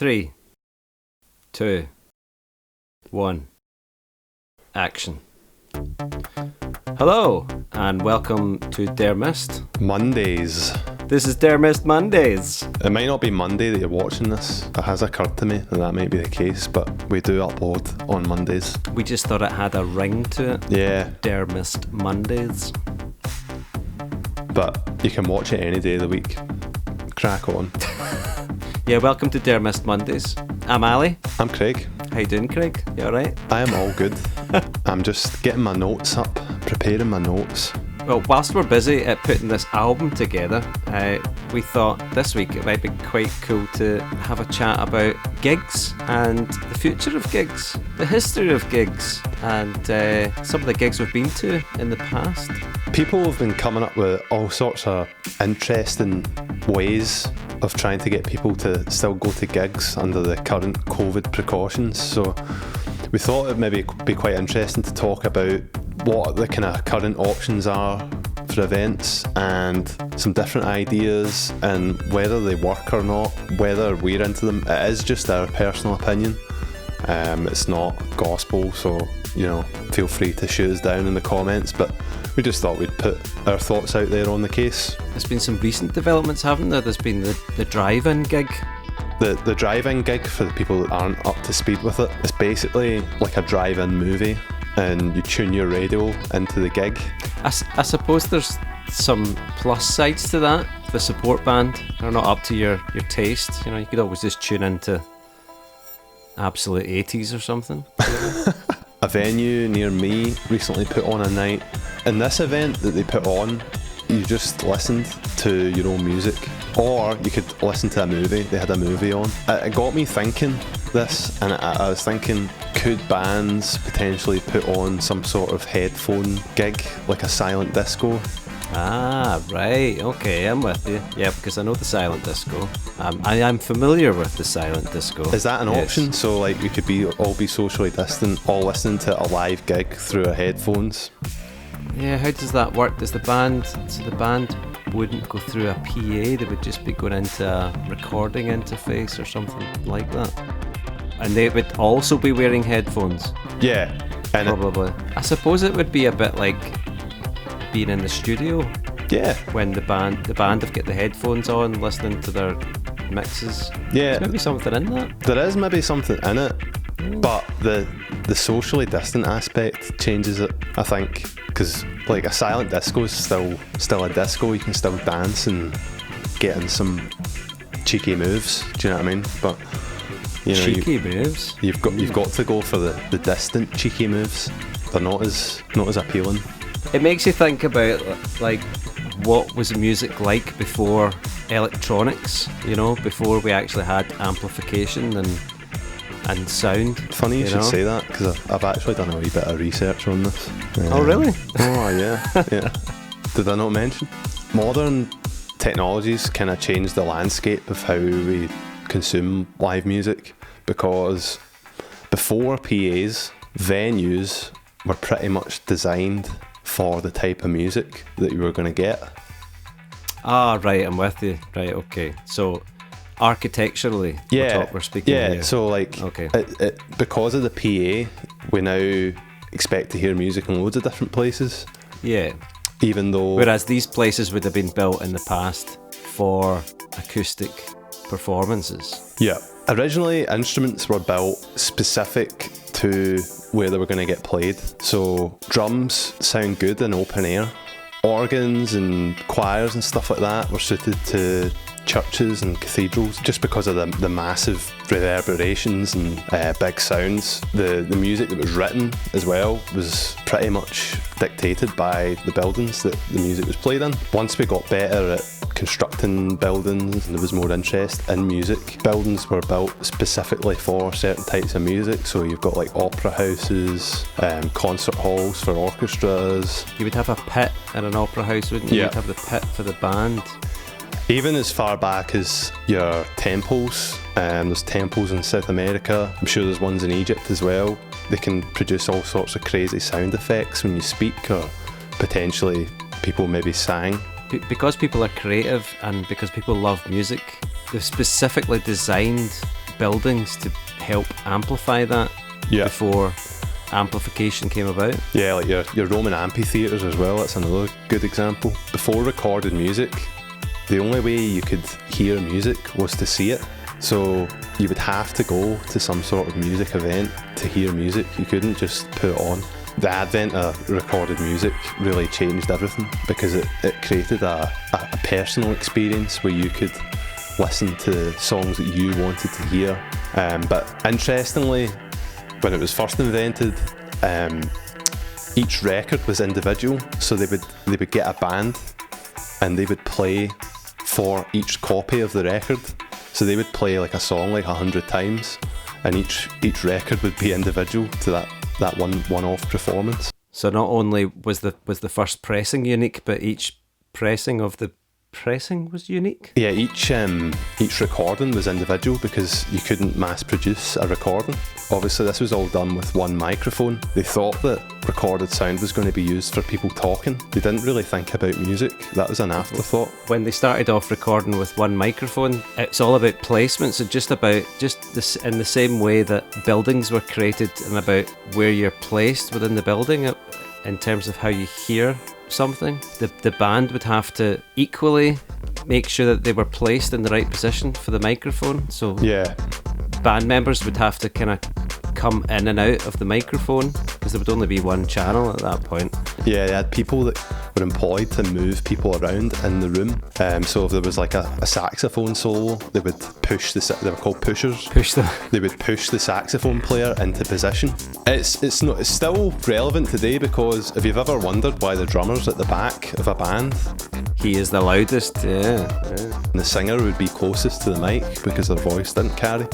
3, 2, 1, action. Hello, and welcome to Dare Mist Mondays. This is Dare Mist Mondays. It might not be Monday that you're watching this. It has occurred to me that might be the case, but we do upload on Mondays. We just thought it had a ring to it. Yeah. Dare Mist Mondays. But you can watch it any day of the week. Crack on. Yeah, welcome to Dare Mist Mondays. I'm Ali. I'm Craig. How you doing, Craig? You alright? I am all good. I'm just getting my notes up, preparing my notes. Well, whilst we're busy at putting this album together, we thought this week it might be quite cool to have a chat about gigs and the future of gigs, the history of gigs, and some of the gigs we've been to in the past. People have been coming up with all sorts of interesting ways of trying to get people to still go to gigs under the current COVID precautions. So we thought it maybe be quite interesting to talk about what the kind of current options are for events and some different ideas and whether they work or not, whether we're into them. It is just our personal opinion. It's not gospel, so feel free to shoot us down in the comments, but we just thought we'd put our thoughts out there on the case. There's been some recent developments, haven't there? There's been the drive-in gig. The drive-in gig, for the people that aren't up to speed with it, is basically like a drive-in movie, and you tune your radio into the gig. I suppose there's some plus sides to that. The support band are not up to your taste. You could always just tune into Absolute 80s or something. A venue near me recently put on a night. In this event that they put on, you just listened to your own music, or you could listen to a movie. They had a movie on. It got me thinking this, and I was thinking, could bands potentially put on some sort of headphone gig, like a silent disco? Ah, right, okay, I'm with you. Yeah, because I know the silent disco. I'm familiar with the silent disco. Is that an option? So like we could all be socially distant, all listening to a live gig through our headphones? Yeah, how does that work? So the band wouldn't go through a PA, they would just be going into a recording interface or something like that. And they would also be wearing headphones. Yeah. And probably. I suppose it would be a bit like being in the studio. Yeah. When the band have got the headphones on, listening to their mixes. Yeah. There's maybe something in that. There is maybe something in it, but the socially distant aspect changes it, I think, because like a silent disco is still a disco. You can still dance and get in some cheeky moves. Do you know what I mean? But cheeky moves. You've got to go for the distant cheeky moves. They're not as appealing. It makes you think about like what was music like before electronics, before we actually had amplification and sound. Funny you should say that, because I've actually done a wee bit of research on this. Oh really? Oh yeah. Did I not mention? Modern technologies kind of changed the landscape of how we consume live music, because before PAs, venues were pretty much designed for the type of music that you were going to get. Ah, right, I'm with you. Right, okay. So architecturally, we're speaking here. So like, okay. Because of the PA, we now expect to hear music in loads of different places. Yeah. Even though... Whereas these places would have been built in the past for acoustic performances. Yeah. Originally, instruments were built specific to where they were going to get played. So drums sound good in open air. Organs and choirs and stuff like that were suited to churches and cathedrals, just because of the massive reverberations and big sounds. The music that was written as well was pretty much dictated by the buildings that the music was played in. Once we got better at constructing buildings and there was more interest in music, buildings were built specifically for certain types of music. So you've got like opera houses, concert halls for orchestras. You would have a pit in an opera house, wouldn't you? Yeah. You'd have the pit for the band. Even as far back as your temples, there's temples in South America. I'm sure there's ones in Egypt as well. They can produce all sorts of crazy sound effects when you speak, or potentially people maybe sang. Because people are creative and because people love music, they've specifically designed buildings to help amplify that Yeah. before amplification came about. Yeah, like your Roman amphitheatres as well, that's another good example. Before recorded music, the only way you could hear music was to see it. So you would have to go to some sort of music event to hear music. You couldn't just put it on. The advent of recorded music really changed everything because it created a personal experience where you could listen to songs that you wanted to hear. But interestingly, when it was first invented, each record was individual. So they would get a band and they would play for each copy of the record. So they would play like a song like 100 times, and each record would be individual to that one-off performance. So not only was the first pressing unique, but each pressing of the pressing was unique? Yeah, each recording was individual because you couldn't mass produce a recording. Obviously this was all done with one microphone. They thought that recorded sound was going to be used for people talking. They didn't really think about music. That was an afterthought. When they started off recording with one microphone, it's all about placement. So just this, in the same way that buildings were created and about where you're placed within the building in terms of how you hear something, the band would have to equally make sure that they were placed in the right position for the microphone. So yeah, band members would have to kind of come in and out of the microphone because there would only be one channel at that point. Yeah, they had people that were employed to move people around in the room. So if there was like a saxophone solo, they would push they were called pushers. They would push the saxophone player into position. It's still relevant today because if you've ever wondered why the drummer's at the back of a band, he is the loudest, yeah. And the singer would be closest to the mic because their voice didn't carry.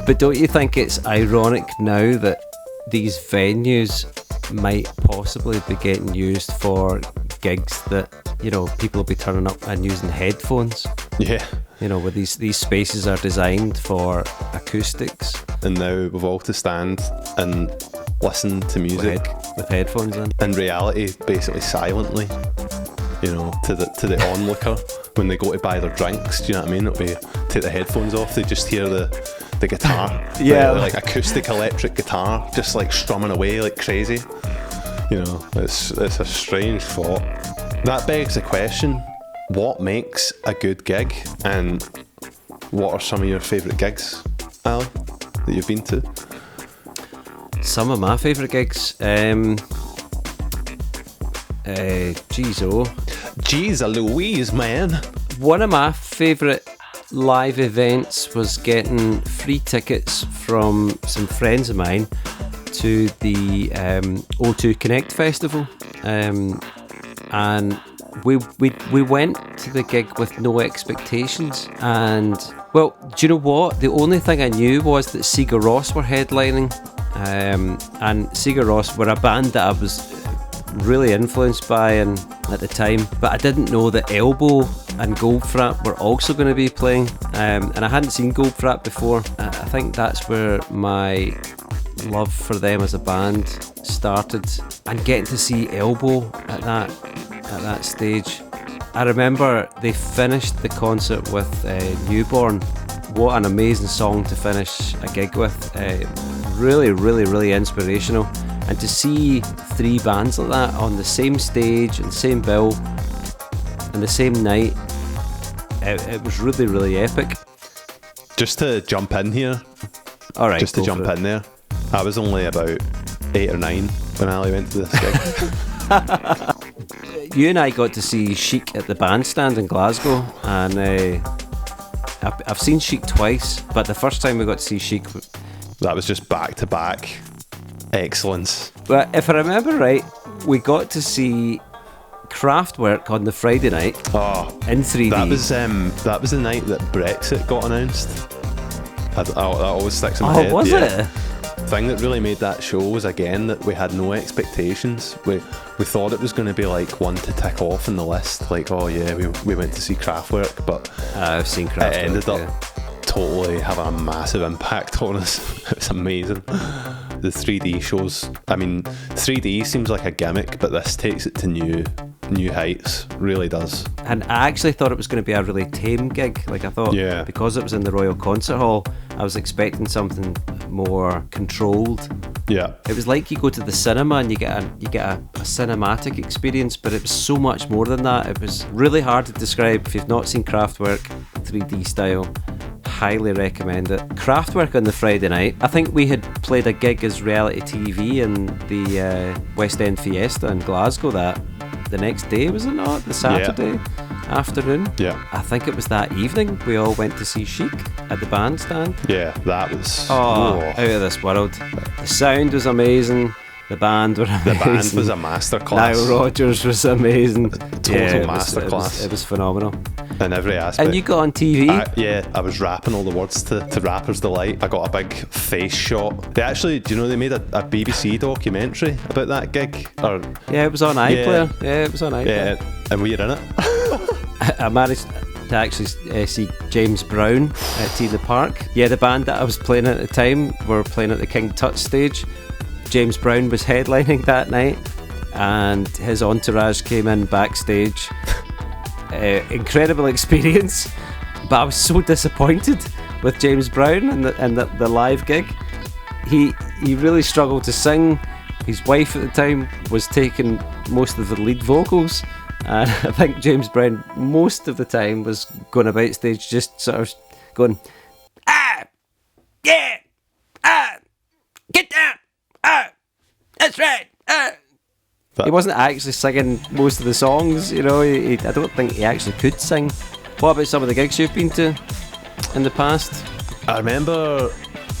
But don't you think it's ironic now that these venues might possibly be getting used for gigs that, you know, people will be turning up and using headphones? Yeah. You know, where these spaces are designed for acoustics. And now we've all to stand and listen to music with headphones in. In reality, basically silently, you know, to the onlooker when they go to buy their drinks. Do you know what I mean? It'll be take the headphones off, they just hear the guitar, yeah, the like acoustic electric guitar, just like strumming away like crazy. You know, it's a strange thought. That begs the question: what makes a good gig, and what are some of your favourite gigs, Ali, that you've been to? Some of my favourite gigs, Jeez Louise, man. One of my favourite live events was getting free tickets from some friends of mine to the O2 Connect Festival, and we went to the gig with no expectations. And well, do you know what? The only thing I knew was that Sigur Rós were headlining, and Sigur Rós were a band that I was really influenced by at the time, but I didn't know that Elbow and Goldfrapp were also going to be playing, and I hadn't seen Goldfrapp before. I think that's where my love for them as a band started, and getting to see Elbow at that stage. I remember they finished the concert with Newborn. What an amazing song to finish a gig with. Really, really, really inspirational. And to see three bands like that on the same stage and same bill and the same night, it was really, really epic. Just to jump in here, all right, just to jump in there, I was only about 8 or 9 when Ali went to this gig. You and I got to see Chic at the Bandstand in Glasgow, and I've seen Chic twice, but the first time we got to see Chic, that was just back to back excellence. But if I remember right, we got to see Kraftwerk on the Friday night. Oh, in 3D. That was the night that Brexit got announced. That always sticks in my head. Oh, was it? The thing that really made that show was, again, that we had no expectations. We thought it was going to be like one to tick off in the list, like, oh yeah, we went to see Kraftwerk, but I've seen Kraftwerk. It ended up totally having a massive impact on us. It was amazing. The 3D shows, I mean, 3D seems like a gimmick, but this takes it to new new heights. Really does. And I actually thought it was going to be a really tame gig. Like I thought, Yeah. because it was in the Royal Concert Hall, I was expecting more controlled. Yeah. It was like you go to the cinema and you get a cinematic experience, but it was so much more than that. It was really hard to describe. If you've not seen Kraftwerk 3D style, highly recommend it. Kraftwerk on the Friday night. I think we had played a gig as reality TV in the West End Fiesta in Glasgow the next day, was it not? The Saturday afternoon. Yeah. I think it was that evening we all went to see Chic at the bandstand. Yeah, that was Out of this world. The sound was amazing. The band were amazing. The band was a masterclass. Nile Rodgers was amazing. Total masterclass. It was phenomenal. In every aspect. And you got on TV. I was rapping all the words to Rapper's Delight. I got a big face shot. They actually, do you know, they made a BBC documentary about that gig? Yeah, it was on iPlayer. Yeah, it was on iPlayer. Yeah, and we were in it. I managed to actually see James Brown at T the Park. Yeah, the band that I was playing at the time were playing at the King Tut stage. James Brown was headlining that night, and his entourage came in backstage. Incredible experience, but I was so disappointed with James Brown and the live gig. He really struggled to sing. His wife at the time was taking most of the lead vocals, and I think James Brown most of the time was going about stage just sort of going, yeah, get down, that's right. He wasn't actually singing most of the songs, you know. I don't think he actually could sing. What about some of the gigs you've been to in the past? I remember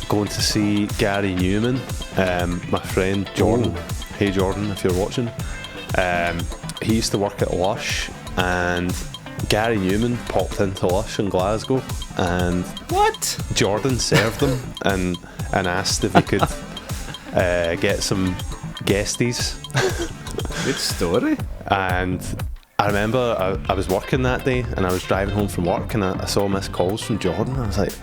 going to see Gary Newman, my friend Jordan. Hey Jordan, if you're watching. He used to work at Lush, and Gary Newman popped into Lush in Glasgow, and What? Jordan served him and asked if he could get some guesties. Good story. And I remember I was working that day, and I was driving home from work, and I saw missed calls from Jordan. I was like,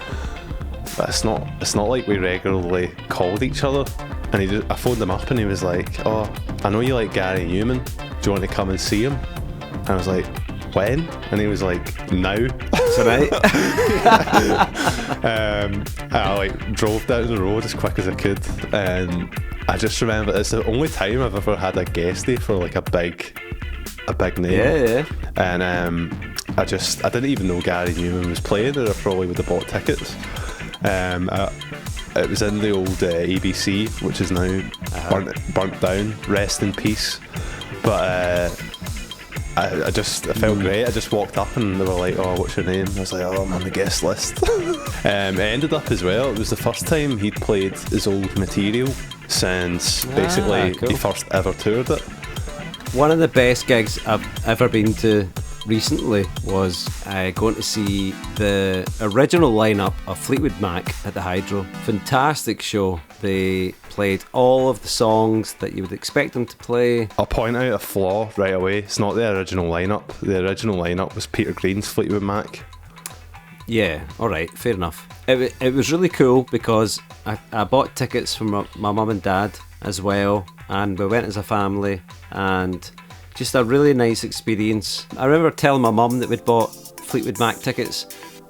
but it's not like we regularly called each other. And I phoned him up, and he was like, oh, I know you like Gary Newman, do you want to come and see him? And I was like, when? And he was like, now. Tonight. I like drove down the road as quick as I could, and I just remember it's the only time I've ever had a guestie for like a big name. Yeah. And I didn't even know Gary Newman was playing, or I probably would have bought tickets. It was in the old ABC, which is now burnt down. Rest in peace. But I felt great. I just walked up and they were like, oh, what's your name? I was like, oh, I'm on the guest list. It ended up as well, it was the first time he'd played his old material since basically cool. he first ever toured it. One of the best gigs I've ever been to recently was going to see the original lineup of Fleetwood Mac at the Hydro. Fantastic show. They played all of the songs that you would expect them to play. I'll point out a flaw right away. It's not the original lineup. The original lineup was Peter Green's Fleetwood Mac. Yeah, alright, fair enough. It was really cool because I bought tickets from my mum and dad as well, and we went as a family, and just a really nice experience. I remember telling my mum that we'd bought Fleetwood Mac tickets,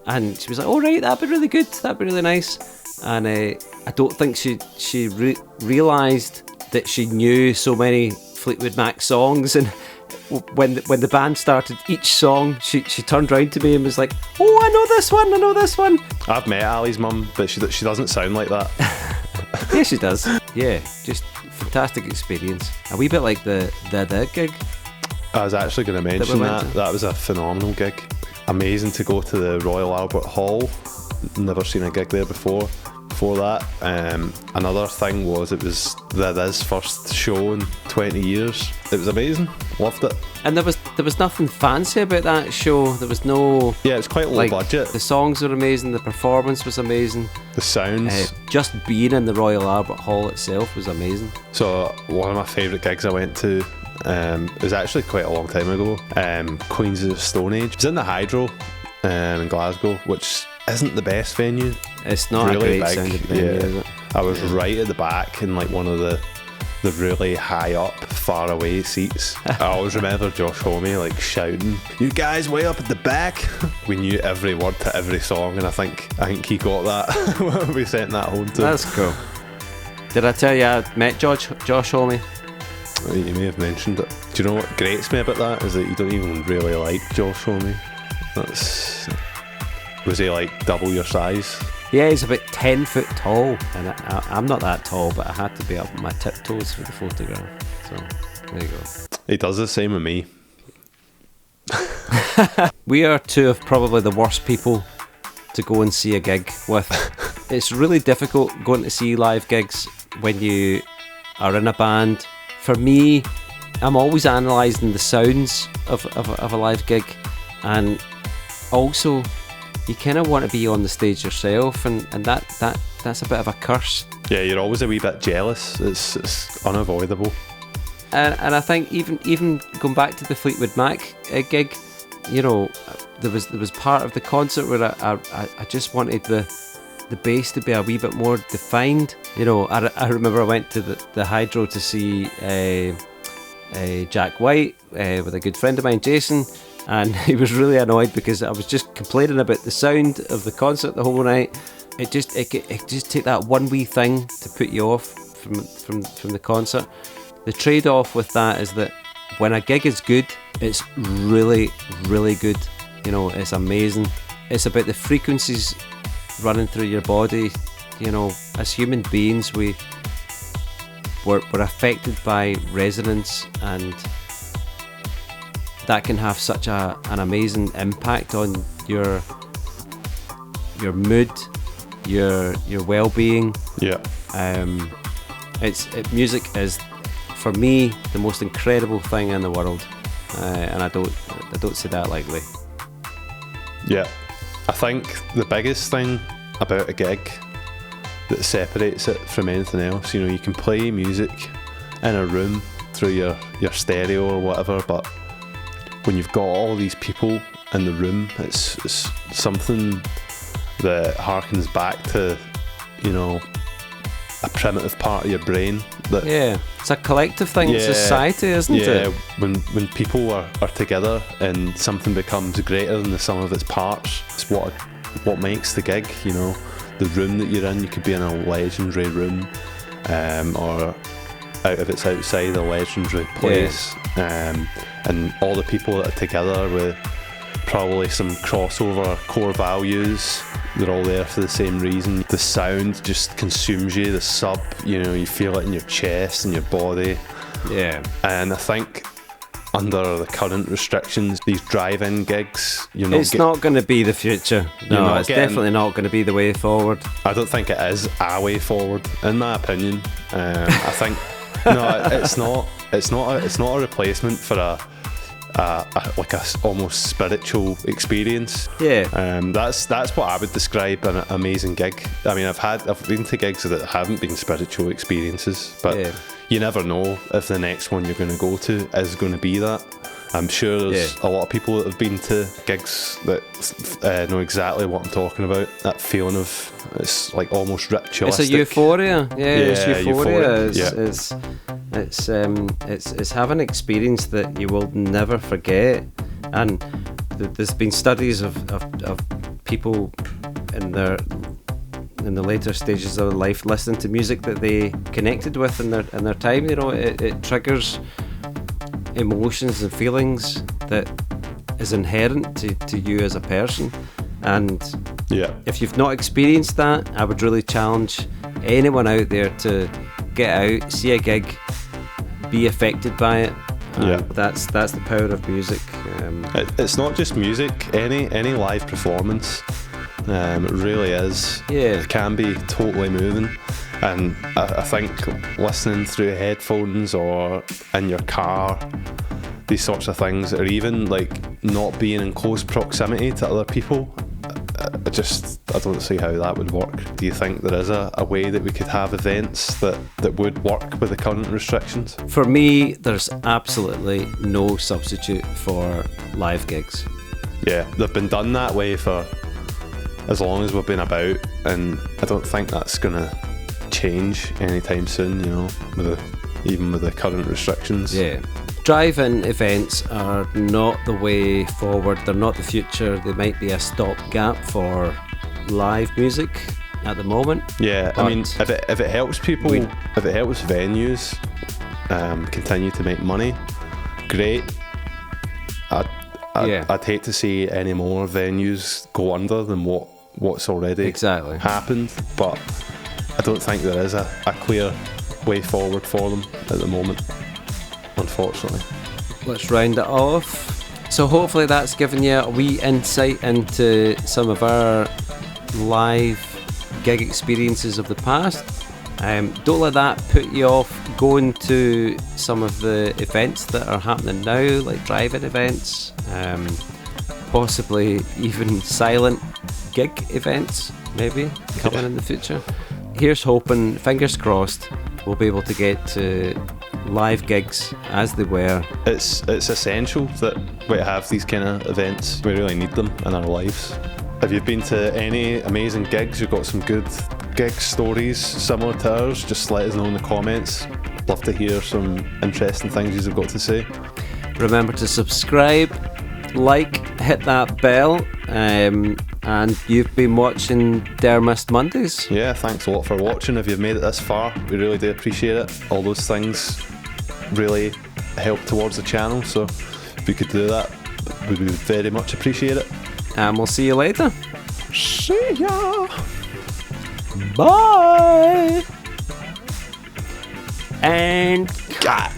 and she was like, oh right, that'd be really good, that'd be really nice. And I don't think she realised that she knew so many Fleetwood Mac songs, and when the band started each song, she turned round to me and was like, oh, I know this one. I've met Ali's mum, but she doesn't sound like that. Yeah, she does. Yeah, just fantastic experience. A wee bit like the gig. I was actually going to mention that. That was a phenomenal gig. Amazing to go to the Royal Albert Hall. Never seen a gig there before. Before that, another thing was it was This first show in 20 years. It was amazing. Loved it. And there was nothing fancy about that show. There was no... Yeah, it's quite low budget. The songs were amazing. The performance was amazing. The sounds. Just being in the Royal Albert Hall itself was amazing. So one of my favourite gigs I went to, it was actually quite a long time ago. Queens of the Stone Age. It was in the Hydro in Glasgow, which isn't the best venue. It's not really a great big. sounding venue, is it? I was right at the back in like one of the the really high up, far away seats. I always remember Josh Homme like shouting, "You guys way up at the back!" We knew every word to every song, and I think he got that when we sent that home to him. That's cool. Did I tell you I met Josh Homme? You may have mentioned it. Do you know what grates me about that is that you don't even really like Josh Homme. Was he like double your size? Yeah, he's about 10 foot tall, and I'm not that tall, but I had to be up on my tiptoes for the photograph. So there you go. He does the same with me. We are two of probably the worst people to go and see a gig with. It's really difficult going to see live gigs when you are in a band. For me, I'm always analysing the sounds of a live gig, and also you kind of want to be on the stage yourself, and that's a bit of a curse. Yeah, you're always a wee bit jealous. It's unavoidable. And I think even going back to the Fleetwood Mac gig, you know, there was part of the concert where I just wanted the bass to be a wee bit more defined. You know, I remember I went to the Hydro to see Jack White with a good friend of mine, Jason, and he was really annoyed because I was just complaining about the sound of the concert the whole night. It just take that one wee thing to put you off from the concert. The trade-off with that is that when a gig is good, it's really, really good. You know, it's amazing. It's about the frequencies running through your body. You know, as human beings, we're affected by resonance, and that can have such an amazing impact on your mood, your well-being. Yeah. Music is, for me, the most incredible thing in the world, and I don't say that lightly. Yeah, I think the biggest thing about a gig that separates it from anything else, you know, you can play music in a room through your stereo or whatever, but when you've got all these people in the room, it's something that harkens back to, you know, a primitive part of your brain. Yeah, it's a collective thing. It's society, isn't it? Yeah, when people are together and something becomes greater than the sum of its parts, it's what makes the gig, you know. The room that you're in, you could be in a legendary room, or if it's outside a legendary place, and all the people that are together with probably some crossover core values. They're all there for the same reason. The sound just consumes you, the sub, you know, you feel it in your chest and your body. Yeah. And I think under the current restrictions, these drive-in gigs, it's not going to be the future. No, it's definitely not going to be the way forward. I don't think it is a way forward, in my opinion. I think no, it's not. It's not a replacement for a almost spiritual experience. Yeah. That's what I would describe an amazing gig. I mean, I've been to gigs that haven't been spiritual experiences, but you never know if the next one you're going to go to is going to be that. I'm sure there's a lot of people that have been to gigs that know exactly what I'm talking about. That feeling of, it's like almost ritualistic. It's a euphoria. It's euphoria. Euphoric. It's having an experience that you will never forget. And there's been studies of people in the later stages of their life listening to music that they connected with in their time. You know, it triggers emotions and feelings that is inherent to you as a person, and if you've not experienced that, I would really challenge anyone out there to get out, see a gig, be affected by it. That's the power of music. It's not just music, any live performance, it really is. It can be totally moving. And I think listening through headphones or in your car, these sorts of things, or even like not being in close proximity to other people, I don't see how that would work. Do you think there is a way that we could have events that would work with the current restrictions? For me, there's absolutely no substitute for live gigs. Yeah, they've been done that way for as long as we've been about, and I don't think that's going to change anytime soon, you know, with even with the current restrictions. Yeah. Drive-in events are not the way forward. They're not the future. They might be a stopgap for live music at the moment. Yeah, I mean, But if it helps people, if it helps venues continue to make money, great. I'd hate to see any more venues go under than what's already Exactly. happened, but I don't think there is a clear way forward for them at the moment, unfortunately. Let's round it off. So hopefully that's given you a wee insight into some of our live gig experiences of the past. Don't let that put you off going to some of the events that are happening now, like drive-in events, possibly even silent gig events, maybe coming in the future. Here's hoping, fingers crossed, we'll be able to get to live gigs as they were. It's essential that we have these kind of events. We really need them in our lives. Have you been to any amazing gigs? You've got some good gig stories similar to ours? Just let us know in the comments. Love to hear some interesting things you've got to say. Remember to subscribe, like, hit that bell, and you've been watching Dermist Mondays. Yeah, thanks a lot for watching. If you've made it this far, we really do appreciate it. All those things really help towards the channel, so if you could do that, we would very much appreciate it. And we'll see you later. See ya! Bye! And God.